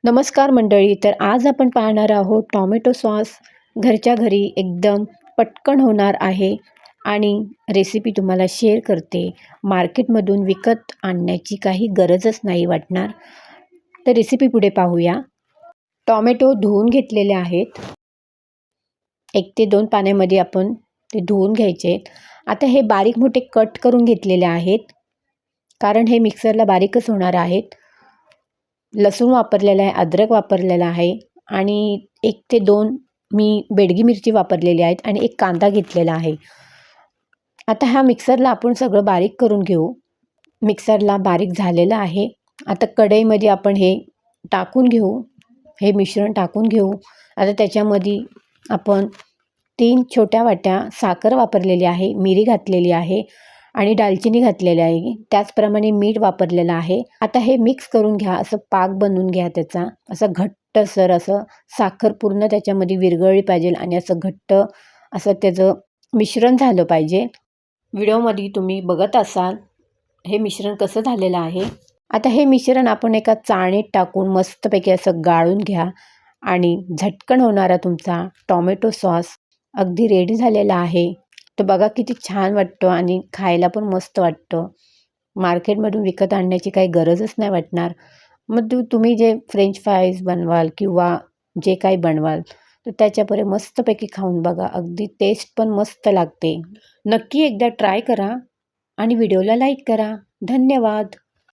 नमस्कार मंडळी. तर आज आपण पाहणार आहोत टॉमॅटो सॉस घरच्या घरी एकदम पटकन होणार आहे आणि रेसिपी तुम्हाला शेअर करते. मार्केटमधून विकत आणण्याची काही गरजच नाही वाटणार. तर रेसिपी पुढे पाहूया. टॉमॅटो धुवून घेतलेले आहेत. 1 ते 2 पाण्यामध्ये आपण ते धुवून घ्यायचे आहेत. आता हे बारीक मोठे कट करून घेतलेले आहेत, कारण हे मिक्सरला बारीकच होणार आहेत. लसूण वापरलेला आहे, अद्रक वापरलेला आहे आणि 1 ते 2 मी बेडगी मिरची वापरलेली आहेत आणि 1 कांदा घेतलेला आहे. आता ह्या मिक्सरला आपण सगळं बारीक करून घेऊ. मिक्सरला बारीक झालेलं आहे. आता कढईमध्ये आपण हे टाकून घेऊ. हे मिश्रण टाकून घेऊ. आता त्याच्यामध्ये आपण 3 छोट्या वाट्या साखर वापरलेली आहे, मिरी घातलेली आहे आणि दालचिनी घातलेली आहे. त्याचप्रमाणे मीठ वापरलेलं आहे. आता हे मिक्स करून घ्या. असं पाक बनवून घ्या त्याचा. असं घट्टसर असं साखर पूर्ण त्याच्यामध्ये विरघळली पाहिजे आणि असं घट्ट असं त्याचं मिश्रण झालं पाहिजे. व्हिडिओमध्ये तुम्ही बघत असाल हे मिश्रण कसं झालेलं आहे. आता हे मिश्रण आपण एका चाळणीत टाकून मस्तपैकी असं गाळून घ्या आणि झटकन होणारा तुमचा टॉमॅटो सॉस अगदी रेडी झालेला आहे. तर बघा किती छान वाटतं आणि खायला पण मस्त वाटतं. मार्केटमधून विकत आणण्याची काही गरजच नाही वाटणार. मग तुम्ही जे फ्रेंच फ्राईज बनवाल किंवा जे काही बनवाल तर त्याच्यापुढे मस्तपैकी खाऊन बघा. अगदी टेस्ट पण मस्त लागते. नक्की एकदा ट्राय करा आणि व्हिडिओला लाईक करा. धन्यवाद.